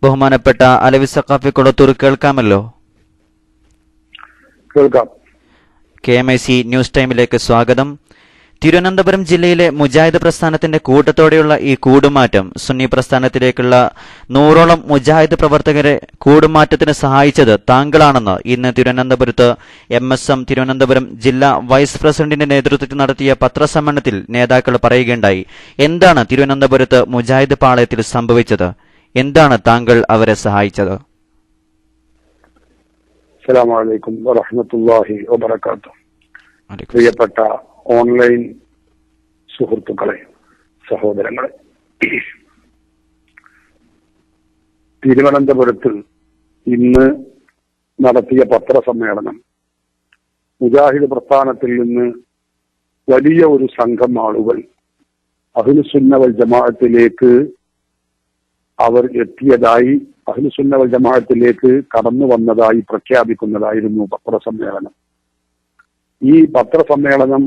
ബഹുമാനപ്പെട്ട അലവി സഖാഫി കൊളത്തൂർ കേൾക്കാമല്ലോ? കേൾക്കാം. KMIC news ടൈമിലേക്ക് സ്വാഗതം. തിരുവനന്തപുരം ജില്ലയിലെ മുജാഹിദ് പ്രസ്ഥാനത്തിന്റെ കൂട്ടത്തോടെയുള്ള ഈ കൂടുമാറ്റം സുന്നി പ്രസ്ഥാനത്തിലേക്കുള്ള 100ഓളം മുജാഹിദ് പ്രവർത്തകരെ കൂടുമാറ്റത്തിന് സഹായിച്ചത് താങ്കളാണെന്ന് ഇന്ന് തിരുവനന്തപുരത്ത് MSM തിരുവനന്തപുരം ജില്ലാ വൈസ് പ്രസിഡന്റിന്റെ നേതൃത്വത്തിൽ നടത്തിയ പത്രസമ്മേളനത്തിൽ നേതാക്കൾ പറയുകയുണ്ടായി. എന്താണ് തിരുവനന്തപുരത്ത് മുജാഹിദ് പാളയത്തിൽ സംഭവിച്ചത്? എന്താണ് താങ്കൾ അവരെ സഹായിച്ചത്? അസ്സലാമു അലൈക്കും വറഹ്മത്തുള്ളാഹി വബറകാതുഹു. പ്രിയപ്പെട്ട ഓൺലൈൻ സുഹൃത്തുക്കളെ, സഹോദരങ്ങളെ, തിരുവനന്തപുരത്ത് ഇന്ന് നടത്തിയ പത്രസമ്മേളനം മുജാഹിദ് പ്രസ്ഥാനത്തിൽ നിന്ന് വലിയ ഒരു സംഘം ആളുകൾ അഹ്ലുസുന്ന വൽ ജമാഅത്തിലേക്ക് അവർ എത്തിയതായി, അഹ്ലുസുന്ന വൽ ജമാഅത്തിലേക്ക് കടന്നു വന്നതായി പ്രഖ്യാപിക്കുന്നതായിരുന്നു പത്രസമ്മേളനം. ഈ പത്രസമ്മേളനം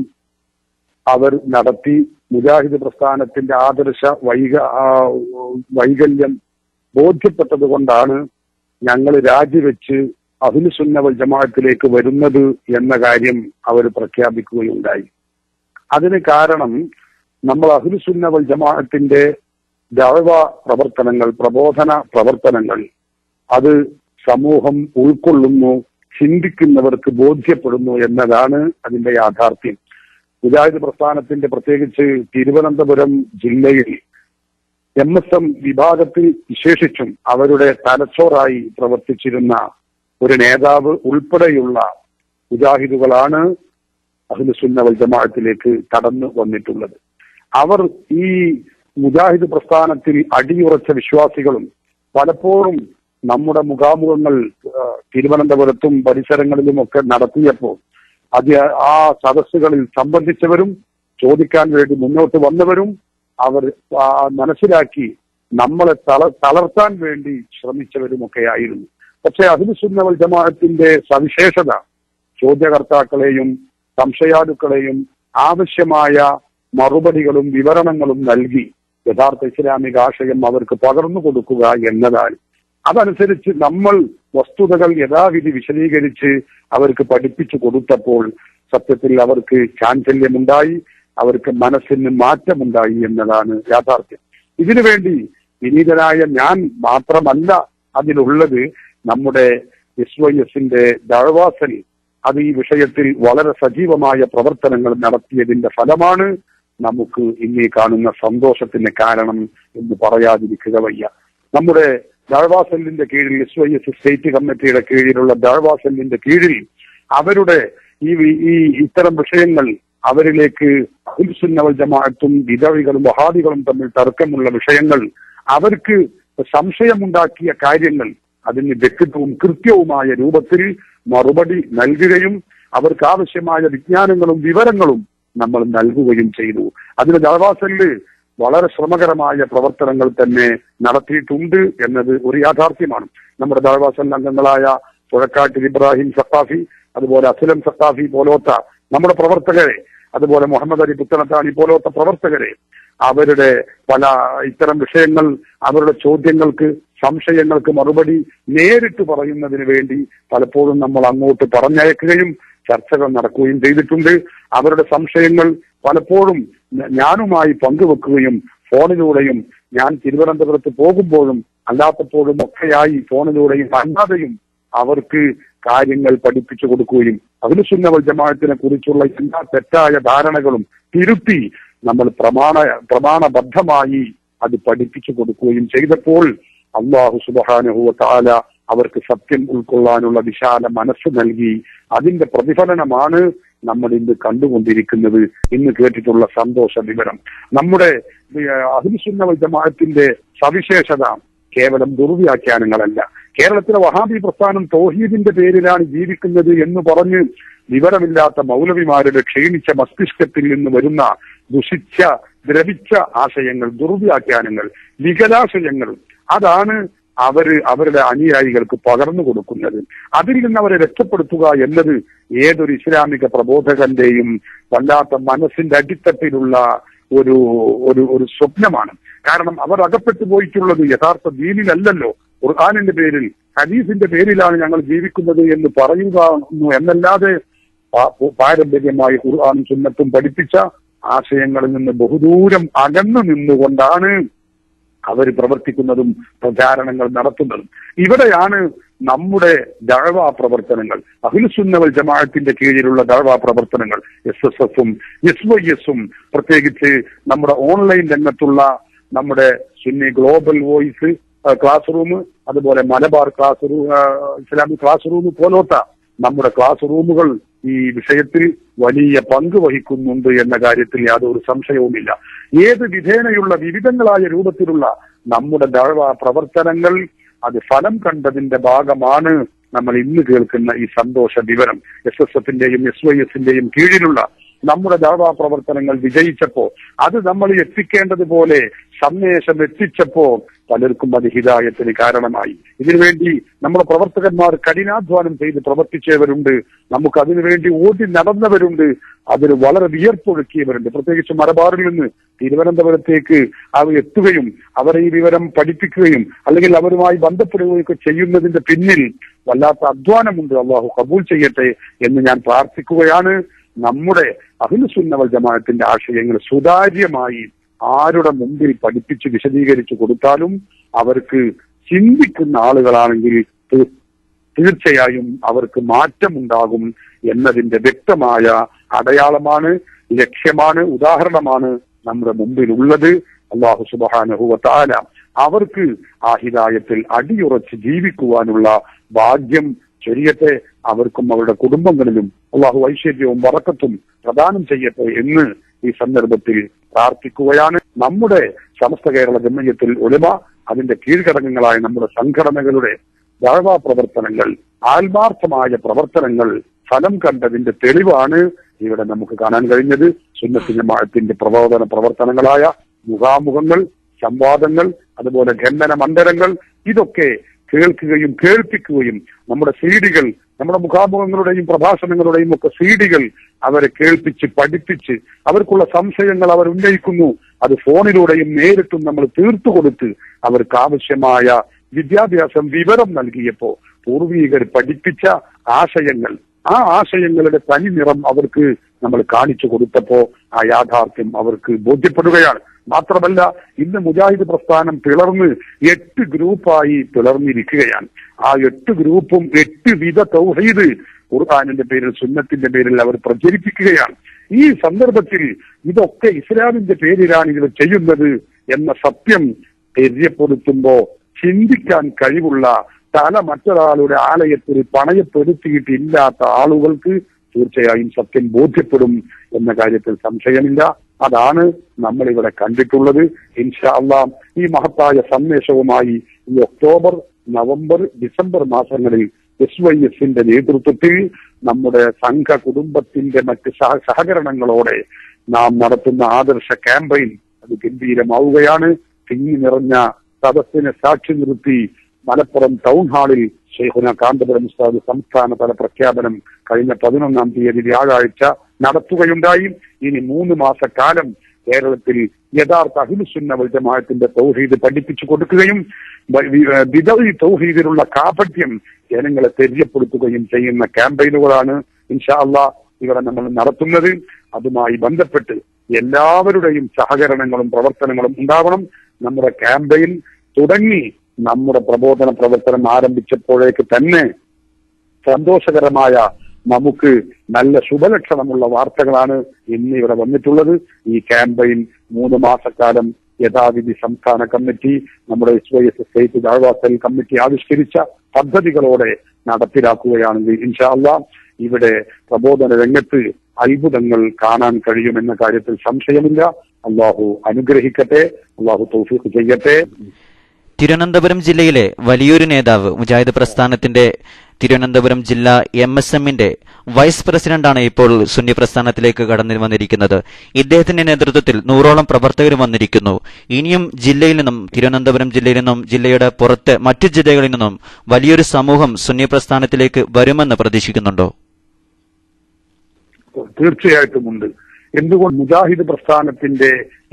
അവർ നടത്തി മുജാഹിദ് പ്രസ്ഥാനത്തിന്റെ ആദർശ വൈകല്യം ബോധ്യപ്പെട്ടത് കൊണ്ടാണ് ഞങ്ങൾ രാജിവെച്ച് അഹ്ലുസുന്ന വൽ ജമാഅത്തിലേക്ക് വരുന്നത് എന്ന കാര്യം അവർ പ്രഖ്യാപിക്കുകയുണ്ടായി. അതിന് കാരണം നമ്മൾ അഹ്ലുസുന്ന വൽ ജമാഅത്തിന്റെ ദഅവ പ്രവർത്തനങ്ങൾ, പ്രബോധന പ്രവർത്തനങ്ങൾ അത് സമൂഹം ഉൾക്കൊള്ളുന്നു, ചിന്തിക്കുന്നവർക്ക് ബോധ്യപ്പെടുന്നു എന്നതാണ് അതിന്റെ യാഥാർത്ഥ്യം. മുജാഹിദ് പ്രസ്ഥാനത്തിന്റെ പ്രത്യേകിച്ച് തിരുവനന്തപുരം ജില്ലയിൽ MSM വിഭാഗത്തിൽ വിശേഷിച്ചും അവരുടെ തലച്ചോറായി പ്രവർത്തിച്ചിരുന്ന ഒരു നേതാവ് ഉൾപ്പെടെയുള്ള മുജാഹിദുകളാണ് അഹ്ലുസുന്ന വൽ ജമാഅത്തിലേക്ക് കടന്നു വന്നിട്ടുള്ളത്. അവർ ഈ മുജാഹിദ് പ്രസ്ഥാനത്തിൽ അടിയുറച്ച വിശ്വാസികളും പലപ്പോഴും നമ്മുടെ മുഖാമുഖങ്ങൾ തിരുവനന്തപുരത്തും പരിസരങ്ങളിലുമൊക്കെ നടത്തിയപ്പോൾ ആ സദസ്സുകളിൽ സംബന്ധിച്ചവരും ചോദിക്കാൻ വേണ്ടി മുന്നോട്ട് വന്നവരും അവർ മനസ്സിലാക്കി നമ്മളെ തളർത്താൻ വേണ്ടി ശ്രമിച്ചവരുമൊക്കെ ആയിരുന്നു. പക്ഷെ അഹ്ലുസുന്ന വൽ ജമാഅത്തിന്റെ സവിശേഷത ചോദ്യകർത്താക്കളെയും സംശയാലുക്കളെയും ആവശ്യമായ മറുപടികളും വിവരണങ്ങളും നൽകി യഥാർത്ഥ ഇസ്ലാമിക ആശയം അവർക്ക് പകർന്നു കൊടുക്കുക എന്നതാണ്. അതനുസരിച്ച് നമ്മൾ വസ്തുതകൾ യഥാവിധി വിശദീകരിച്ച് അവർക്ക് പഠിപ്പിച്ചു കൊടുത്തപ്പോൾ സത്യത്തിൽ അവർക്ക് ചാഞ്ചല്യമുണ്ടായി, അവർക്ക് മനസ്സിന് മാറ്റമുണ്ടായി എന്നതാണ് യാഥാർത്ഥ്യം. ഇതിനുവേണ്ടി വിനീതനായ ഞാൻ മാത്രമല്ല അതിലുള്ളത്, നമ്മുടെ SYSന്റെ ദഅവാസൽ അത് ഈ വിഷയത്തിൽ വളരെ സജീവമായ പ്രവർത്തനങ്ങൾ നടത്തിയതിന്റെ ഫലമാണ് നമുക്ക് ഇന്നീ കാണുന്ന സന്തോഷത്തിന് കാരണം എന്ന് പറയാതിരിക്കുക വയ്യ. നമ്മുടെ ദഅവാസലിന്റെ കീഴിൽ SYS സ്റ്റേറ്റ് കമ്മിറ്റിയുടെ കീഴിലുള്ള ദഅവാസലിന്റെ കീഴിൽ അവരുടെ ഈ ഇത്തരം വിഷയങ്ങൾ അവരിലേക്ക് അഹ്ലുസുന്ന വൽ ജമാഅത്തും ബിദഅകളും വഹാബികളും തമ്മിൽ തർക്കമുള്ള വിഷയങ്ങൾ, അവർക്ക് സംശയമുണ്ടാക്കിയ കാര്യങ്ങൾ അതിന് വ്യക്തവും കൃത്യവുമായ രൂപത്തിൽ മറുപടി നൽകുകയും അവർക്ക് ആവശ്യമായ വിജ്ഞാനങ്ങളും വിവരങ്ങളും നമ്മൾ നൽകുകയും ചെയ്തു. അതിന് ദഅവാസലില് വളരെ ശ്രമകരമായ പ്രവർത്തനങ്ങൾ തന്നെ നടത്തിയിട്ടുണ്ട് എന്നത് ഒരു യാഥാർത്ഥ്യമാണ്. നമ്മുടെ ദഅവാസൽ അംഗങ്ങളായ പുഴക്കാട്ടിൽ ഇബ്രാഹിം സഖാഫി, അതുപോലെ അസ്ലം സഖാഫി പോലോത്ത നമ്മുടെ പ്രവർത്തകരെ, അതുപോലെ മുഹമ്മദ് അലി പുത്തനത്താണി പോലോത്ത പ്രവർത്തകരെ അവരുടെ പല ഇത്തരം വിഷയങ്ങൾ, അവരുടെ ചോദ്യങ്ങൾക്ക് സംശയങ്ങൾക്ക് മറുപടി നേരിട്ട് പറയുന്നതിന് വേണ്ടി പലപ്പോഴും നമ്മൾ അങ്ങോട്ട് പറഞ്ഞയക്കുകയും ചർച്ചകൾ നടക്കുകയും ചെയ്തിട്ടുണ്ട്. അവരുടെ സംശയങ്ങൾ പലപ്പോഴും ഞാനുമായി പങ്കുവെക്കുകയും ഫോണിലൂടെയും ഞാൻ തിരുവനന്തപുരത്ത് പോകുമ്പോഴും അല്ലാത്തപ്പോഴും ഒക്കെയായി ഫോണിലൂടെയും അല്ലാതെയും അവർക്ക് കാര്യങ്ങൾ പഠിപ്പിച്ചു കൊടുക്കുകയും അഹ്ലുസുന്ന വൽ ജമാഅത്തിനെ കുറിച്ചുള്ള എല്ലാ തെറ്റായ ധാരണകളും തിരുത്തി നമ്മൾ പ്രമാണബദ്ധമായി അത് പഠിപ്പിച്ചു കൊടുക്കുകയും ചെയ്തപ്പോൾ അല്ലാഹു സുബ്ഹാനഹു വ തആല അവർക്ക് സത്യം ഉൾക്കൊള്ളാനുള്ള വിശാല മനസ്സ് നൽകി. അതിന്റെ പ്രതിഫലനമാണ് നമ്മൾ ഇന്ന് കണ്ടുകൊണ്ടിരിക്കുന്നത്. ഇന്ന് കേട്ടിട്ടുള്ള സന്തോഷ വിവരം. നമ്മുടെ അഹ്ലുസുന്ന വൽ ജമാഅത്തിന്റെ സവിശേഷത കേവലം ദുർവ്യാഖ്യാനങ്ങളല്ല. കേരളത്തിലെ വഹാബി പ്രസ്ഥാനം തൗഹീദിന്റെ പേരിലാണ് ജീവിക്കുന്നത് എന്ന് പറഞ്ഞ് വിവരമില്ലാത്ത മൗലവിമാരുടെ ക്ഷീണിച്ച മസ്തിഷ്കത്തിൽ നിന്ന് വരുന്ന ദുഷിച്ച ദ്രവിച്ച ആശയങ്ങൾ, ദുർവ്യാഖ്യാനങ്ങൾ, വികലാശയങ്ങൾ, അതാണ് അവരുടെ അനുയായികൾക്ക് പകർന്നു കൊടുക്കുന്നത്. അതിൽ നിന്ന് അവരെ രക്ഷപ്പെടുത്തുക എന്നത് ഏതൊരു ഇസ്ലാമിക പ്രബോധകന്റെയും വല്ലാത്ത മനസ്സിന്റെ അടിത്തട്ടിലുള്ള ഒരു സ്വപ്നമാണ്. കാരണം അവർ അകപ്പെട്ടു പോയിട്ടുള്ളത് യഥാർത്ഥ ദീനിലല്ലല്ലോ, ഖുർആനിന്റെ പേരിൽ ഹദീസിന്റെ പേരിലാണ് ഞങ്ങൾ ജീവിക്കുന്നത് എന്ന് പറയുക എന്നല്ലാതെ പാരമ്പര്യമായി ഖുർആനും സുന്നത്തും പഠിപ്പിച്ച ആശയങ്ങളിൽ നിന്ന് ബഹുദൂരം അകന്നു നിന്നുകൊണ്ടാണ് അവർ പ്രവർത്തിക്കുന്നതും പ്രചാരണങ്ങൾ നടത്തുന്നതും. ഇവിടെയാണ് നമ്മുടെ ദഅ്വാ പ്രവർത്തനങ്ങൾ, അഹ്ലുസുന്ന വൽ ജമാഅത്തിന്റെ കീഴിലുള്ള ദഅ്വാ പ്രവർത്തനങ്ങൾ, SSF-ഉം SYS-ഉം പ്രത്യേകിച്ച് നമ്മുടെ ഓൺലൈൻ രംഗത്തുള്ള നമ്മുടെ Sunni global voice classroom, അതുപോലെ Malabar classroom, Islamic classroom പോലോത്ത നമ്മുടെ ക്ലാസ് റൂമുകൾ ഈ വിഷയത്തിൽ വലിയ പങ്ക് വഹിക്കുന്നുണ്ട് എന്ന കാര്യത്തിൽ യാതൊരു സംശയവുമില്ല. ഏത് വിധേനയുള്ള വിവിധങ്ങളായ രൂപത്തിലുള്ള നമ്മുടെ ദഅ്വാ പ്രവർത്തനങ്ങൾ അത് ഫലം കണ്ടതിന്റെ ഭാഗമാണ് നമ്മൾ ഇന്ന് കേൾക്കുന്ന ഈ സന്തോഷ വിവരം. SSF-ന്റെയും SYS-ന്റെയും കീഴിലുള്ള നമ്മുടെ ദഅ്വാ പ്രവർത്തനങ്ങൾ വിജയിച്ചപ്പോ, അത് നമ്മൾ എത്തിക്കേണ്ടതുപോലെ സന്ദേശം എത്തിച്ചപ്പോ പലർക്കും അത് ഹിദായത്തിന് കാരണമായി. ഇതിനുവേണ്ടി നമ്മുടെ പ്രവർത്തകന്മാർ കഠിനാധ്വാനം ചെയ്ത് പ്രവർത്തിച്ചവരുണ്ട്, നമുക്ക് അതിനുവേണ്ടി ഓടി നടന്നവരുണ്ട്, അതിന് വളരെ വിയർപ്പൊഴുക്കിയവരുണ്ട്. പ്രത്യേകിച്ച് മലബാറിൽ നിന്ന് തിരുവനന്തപുരത്തേക്ക് അവർ എത്തുകയും അവരെ ഈ വിവരം പഠിപ്പിക്കുകയും അല്ലെങ്കിൽ അവരുമായി ബന്ധപ്പെടുകയൊക്കെ ചെയ്യുന്നതിന്റെ പിന്നിൽ വല്ലാത്ത അധ്വാനമുണ്ട്. അള്ളാഹു കബൂൽ ചെയ്യട്ടെ എന്ന് ഞാൻ പ്രാർത്ഥിക്കുകയാണ്. നമ്മുടെ അഹ്ലുസുന്ന വൽ ജമാഅത്തിന്റെ ആശയങ്ങൾ സുതാര്യമായി ആരുടെ മുമ്പിൽ പഠിപ്പിച്ച് വിശദീകരിച്ചു കൊടുത്താലും അവർക്ക് ചിന്തിക്കുന്ന ആളുകളാണെങ്കിൽ തീർച്ചയായും അവർക്ക് മാറ്റമുണ്ടാകും എന്നതിന്റെ വ്യക്തമായ അടയാളമാണ്, ലക്ഷ്യമാണ്, ഉദാഹരണമാണ് നമ്മുടെ മുമ്പിലുള്ളത്. അല്ലാഹു സുബ്ഹാനഹു വ തആല അവർക്ക് ആ ഹിദായത്തിൽ അടിയുറച്ച് ജീവിക്കുവാനുള്ള ഭാഗ്യം ചൊരിയട്ടെ. അവർക്കും അവരുടെ കുടുംബങ്ങളിലും അല്ലാഹു ഐശ്വര്യവും ബറക്കത്തും പ്രദാനം ചെയ്യട്ടെ എന്ന് ഈ സന്ദർഭത്തിൽ പ്രാർത്ഥിക്കുകയാണ്. നമ്മുടെ സമസ്ത കേരള ജംഇയ്യത്തുൽ ഉലമ, അതിന്റെ കീഴ്ഘടകങ്ങളായ നമ്മുടെ സംഘടനകളുടെ ദഅ്വാ പ്രവർത്തനങ്ങൾ, ആത്മാർത്ഥമായ പ്രവർത്തനങ്ങൾ ഫലം കണ്ടതിന്റെ തെളിവാണ് ഇവിടെ നമുക്ക് കാണാൻ കഴിഞ്ഞത്. സുന്നത്ത് ജമാഅത്തിന്റെ പ്രബോധന പ്രവർത്തനങ്ങളായ മുഖാമുഖങ്ങൾ, സംവാദങ്ങൾ, അതുപോലെ ഖണ്ഡന മണ്ഡലങ്ങൾ, ഇതൊക്കെ കേൾക്കുകയും കേൾപ്പിക്കുകയും നമ്മുടെ സീഡികൾ, നമ്മുടെ മുഖാമുഖങ്ങളുടെയും പ്രഭാഷണങ്ങളുടെയും ഒക്കെ സീഡികൾ അവരെ കേൾപ്പിച്ച് പഠിപ്പിച്ച് അവർക്കുള്ള സംശയങ്ങൾ അവർ ഉന്നയിക്കുന്നു. അത് ഫോണിലൂടെയും നേരിട്ടും നമ്മൾ തീർത്തു കൊടുത്ത് അവർക്ക് ആവശ്യമായ വിദ്യാഭ്യാസം, വിവരം നൽകിയപ്പോ പൂർവീകർ പഠിപ്പിച്ച ആശയങ്ങൾ, ആ ആശയങ്ങളുടെ തനി നിറം അവർക്ക് നമ്മൾ കാണിച്ചു കൊടുത്തപ്പോ ആ യാഥാർത്ഥ്യം അവർക്ക് ബോധ്യപ്പെടുകയാണ്. മാത്രമല്ല, ഇന്ന് മുജാഹിദ് പ്രസ്ഥാനം പിളർന്ന് 8 ഗ്രൂപ്പായി പിളർന്നിരിക്കുകയാണ്. ആ 8 ഗ്രൂപ്പും 8 വിധ തൗഹീദ് ഖുർആനിന്റെ പേരിൽ, സുന്നത്തിന്റെ പേരിൽ അവർ പ്രചരിപ്പിക്കുകയാണ്. ഈ സന്ദർഭത്തിൽ ഇതൊക്കെ ഇസ്ലാമിന്റെ പേരിലാണ് ഇവർ ചെയ്യുന്നത് എന്ന സത്യം തെര്യപ്പെടുത്തുമ്പോ ചിന്തിക്കാൻ കഴിവുള്ള, തല മറ്റൊരാളുടെ ആലയത്തിൽ പണയപ്പെടുത്തിയിട്ടില്ലാത്ത ആളുകൾക്ക് തീർച്ചയായും സത്യം ബോധ്യപ്പെടും എന്ന കാര്യത്തിൽ സംശയമില്ല. അതാണ് നമ്മളിവിടെ കണ്ടിട്ടുള്ളത്. ഇൻഷാ അല്ലാഹ് ഈ മഹത്തായ സന്ദേശവുമായി ഈ ഒക്ടോബർ, നവംബർ, ഡിസംബർ മാസങ്ങളിൽ SYS-ന്റെ നേതൃത്വത്തിൽ നമ്മുടെ സംഘ കുടുംബത്തിന്റെ മറ്റ് സഹകരണങ്ങളോടെ നാം നടത്തുന്ന ആദർശ ക്യാമ്പയിൻ അത് ഗംഭീരമാവുകയാണ്. തിങ്ങി നിറഞ്ഞ സദസ്സിനെ സാക്ഷി നിർത്തി മലപ്പുറം ടൗൺ ഹാളിൽ ശൈഖുന കാന്തപുരം ഉസ്താദ് സംസ്ഥാന തല പ്രഖ്യാപനം കഴിഞ്ഞ 11-ാം തീയതി വ്യാഴാഴ്ച നടത്തുകയുണ്ടായി. ഇനി 3 മാസക്കാലം കേരളത്തിൽ യഥാർത്ഥ അഹ്ലുസുന്ന വൽ ജമാഅത്തിന്റെ തൗഹീദ് പഠിപ്പിച്ചു കൊടുക്കുകയും ബിദഈ തൗഹീദിലുള്ള കാപട്യം ജനങ്ങളെ തെര്യപ്പെടുത്തുകയും ചെയ്യുന്ന ക്യാമ്പയിനുകളാണ് ഇൻഷാ അല്ലാഹ് ഇവിടെ നമ്മൾ നടത്തുന്നത്. അതുമായി ബന്ധപ്പെട്ട് എല്ലാവരുടെയും സഹകരണങ്ങളും പ്രവർത്തനങ്ങളും ഉണ്ടാവണം. നമ്മുടെ ക്യാമ്പയിൻ തുടങ്ങി നമ്മുടെ പ്രബോധന പ്രവർത്തനം ആരംഭിച്ചപ്പോഴേക്ക് തന്നെ സന്തോഷകരമായ, നമുക്ക് നല്ല ശുഭലക്ഷണമുള്ള വാർത്തകളാണ് ഇന്ന് ഇവിടെ വന്നിട്ടുള്ളത്. ഈ ക്യാമ്പയിൻ 3 മാസക്കാലം യഥാവിധി സംസ്ഥാന കമ്മിറ്റി, നമ്മുടെ SYS സ്റ്റേറ്റ് ദഅ്വാ സെൽ കമ്മിറ്റി ആവിഷ്കരിച്ച പദ്ധതികളോടെ നടപ്പിലാക്കുകയാണെങ്കിൽ ഇൻഷാ അല്ലാഹ് ഇവിടെ പ്രബോധന രംഗത്ത് അത്ഭുതങ്ങൾ കാണാൻ കഴിയുമെന്ന കാര്യത്തിൽ സംശയമില്ല. അല്ലാഹു അനുഗ്രഹിക്കട്ടെ, അല്ലാഹു തൗഫീഖ് ചെയ്യട്ടെ. തിരുവനന്തപുരം ജില്ലയിലെ വലിയൊരു നേതാവ്, മുജാഹിദ് പ്രസ്ഥാനത്തിന്റെ തിരുവനന്തപുരം ജില്ലാ MSM-ന്റെ വൈസ് പ്രസിഡന്റാണ് ഇപ്പോൾ സുന്നി പ്രസ്ഥാനത്തിലേക്ക് കടന്നു വന്നിരിക്കുന്നത്. ഇദ്ദേഹത്തിന്റെ നേതൃത്വത്തിൽ 100ഓളം പ്രവർത്തകർ വന്നിരിക്കുന്നു. ഇനിയും ജില്ലയിൽ നിന്നും, തിരുവനന്തപുരം ജില്ലയിൽ നിന്നും, ജില്ലയുടെ പുറത്ത് മറ്റു ജില്ലകളിൽ നിന്നും വലിയൊരു സമൂഹം സുന്നി പ്രസ്ഥാനത്തിലേക്ക് വരുമെന്ന് പ്രതീക്ഷിക്കുന്നുണ്ടോ? തീർച്ചയായിട്ടും ഉണ്ട്. എന്തുകൊണ്ട് മുജാഹിദ് പ്രസ്ഥാനത്തിന്റെ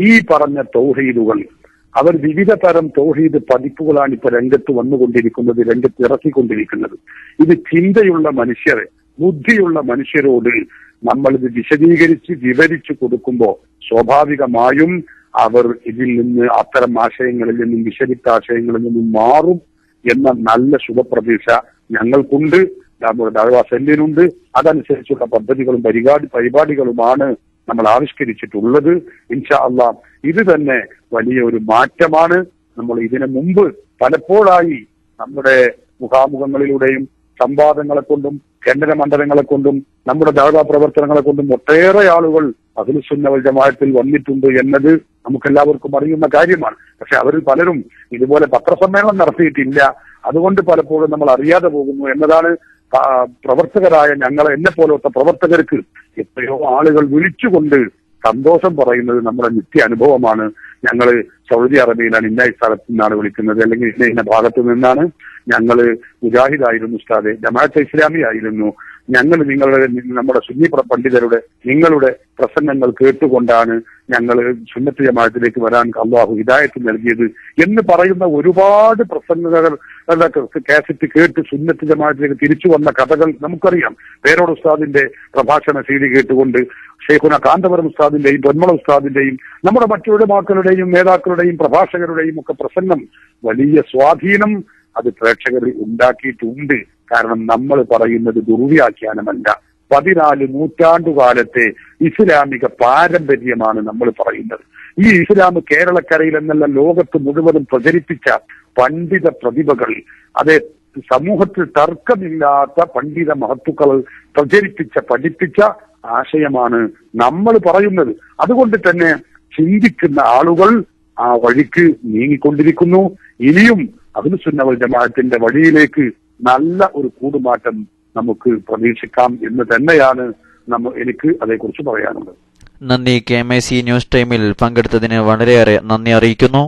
ഈ പറഞ്ഞ തൗഹീദുകൾ അവർ വിവിധ തരം തൗഹീദ് പതിപ്പുകളാണ് ഇപ്പൊ രംഗത്ത് വന്നുകൊണ്ടിരിക്കുന്നത്, രംഗത്ത് ഇറക്കിക്കൊണ്ടിരിക്കുന്നത്. ഇത് ചിന്തയുള്ള മനുഷ്യരെ, ബുദ്ധിയുള്ള മനുഷ്യരോട് നമ്മളിത് വിശദീകരിച്ച് വിവരിച്ചു കൊടുക്കുമ്പോൾ സ്വാഭാവികമായും അവർ ഇതിൽ നിന്ന്, അത്തരം ആശയങ്ങളിൽ നിന്നും, വിഷലിപ്ത ആശയങ്ങളിൽ നിന്നും മാറും എന്ന നല്ല ശുഭപ്രതീക്ഷ ഞങ്ങൾക്കുണ്ട്, നമ്മുടെ ദഅ്വ സെല്ലിനുണ്ട്. അതനുസരിച്ചുള്ള പദ്ധതികളും പരിപാടികളുമാണ് നമ്മൾ ആവിഷ്കരിച്ചിട്ടുള്ളത്. ഇൻഷാ അല്ലാഹ് ഇത് തന്നെ വലിയ ഒരു മാറ്റമാണ്. നമ്മൾ ഇതിനു മുമ്പ് പലപ്പോഴായി നമ്മുടെ മുഖാമുഖങ്ങളിലൂടെയും സംവാദങ്ങളെ കൊണ്ടും ഖണ്ഡന മണ്ഡലങ്ങളെ കൊണ്ടും നമ്മുടെ ദഅ്വ പ്രവർത്തനങ്ങളെ കൊണ്ടും ഒട്ടേറെ ആളുകൾ അഹ്ലുസുന്ന വൽ ജമാഅത്തിൽ വന്നിട്ടുണ്ട് എന്നത് നമുക്കെല്ലാവർക്കും അറിയുന്ന കാര്യമാണ്. പക്ഷെ അവരിൽ പലരും ഇതുപോലെ പത്രസമ്മേളനം നടത്തിയിട്ടില്ല. അതുകൊണ്ട് പലപ്പോഴും നമ്മൾ അറിയാതെ പോകുന്നു എന്നതാണ്. പ്രവർത്തകരായ എന്നെ പോലത്തെ പ്രവർത്തകർക്ക് എത്രയോ ആളുകൾ വിളിച്ചുകൊണ്ട് സന്തോഷം പറയുന്നത് നമ്മുടെ നിത്യ അനുഭവമാണ്. ഞങ്ങള് സൗദി അറേബ്യയിലാണ്, ഇന്ന സ്ഥലത്ത് നിന്നാണ് വിളിക്കുന്നത്, അല്ലെങ്കിൽ ഇന്ന ഭാഗത്ത് നിന്നാണ്, ഞങ്ങള് മുജാഹിദായിരുന്നു ഉസ്താദെ, ജമാഅത്തെ ഇസ്ലാമി ആയിരുന്നു, ഞങ്ങൾ നമ്മുടെ സുന്നി പണ്ഡിതരുടെ നിങ്ങളുടെ പ്രസംഗങ്ങൾ കേട്ടുകൊണ്ടാണ് ഞങ്ങൾ സുന്നത്ത് ജമാഅത്തിലേക്ക് വരാൻ അല്ലാഹു ഹിദായത്ത് നൽകിയത് എന്ന് പറയുന്ന ഒരുപാട് പ്രസംഗകരുടെ കാസറ്റ് കേട്ട് സുന്നത്ത് ജമാഅത്തിലേക്ക് തിരിച്ചു വന്ന കഥകൾ നമുക്കറിയാം. പേരോട് ഉസ്താദിന്റെ പ്രഭാഷണ സീഡി കേട്ടുകൊണ്ട് ഷെയ്ഖുന കാന്തപുരം ഉസ്താദിന്റെയും പൊന്മള ഉസ്താദിന്റെയും നമ്മുടെ മറ്റു ഉലമാക്കളുടെയും നേതാക്കളുടെയും പ്രഭാഷകരുടെയും ഒക്കെ പ്രസംഗം വലിയ സ്വാധീനം അത് പ്രേക്ഷകരിൽ ഉണ്ടാക്കിയിട്ടുണ്ട്. കാരണം നമ്മൾ പറയുന്നത് ദുർവ്യാഖ്യാനമല്ല, 14 നൂറ്റാണ്ടുകാലത്തെ ഇസ്ലാമിക പാരമ്പര്യമാണ് നമ്മൾ പറയുന്നത്. ഈ ഇസ്ലാം കേരളക്കരയിൽ എന്നല്ല ലോകത്ത് മുഴുവനും പ്രചരിപ്പിച്ച പണ്ഡിത പ്രതിഭകൾ, അതെ സമൂഹത്തിൽ തർക്കമില്ലാത്ത പണ്ഡിത മഹത്തുക്കൾ പഠിപ്പിച്ച ആശയമാണ് നമ്മൾ പറയുന്നത്. അതുകൊണ്ട് തന്നെ ചിന്തിക്കുന്ന ആളുകൾ ആ വഴിക്ക് നീങ്ങിക്കൊണ്ടിരിക്കുന്നു. ഇനിയും അഹ്ലുസുന്ന വൽ ജമാഅത്തിന്റെ വഴിയിലേക്ക് നല്ല ഒരു കൂടുമാറ്റം നമുക്ക് പ്രതീക്ഷിക്കാം എന്ന് തന്നെയാണ് എനിക്ക് അതേക്കുറിച്ച് പറയാനുള്ളത്. നന്ദി. KMIC ന്യൂസ് ടൈമിൽ പങ്കെടുത്തതിന് വളരെയേറെ നന്ദി അറിയിക്കുന്നു.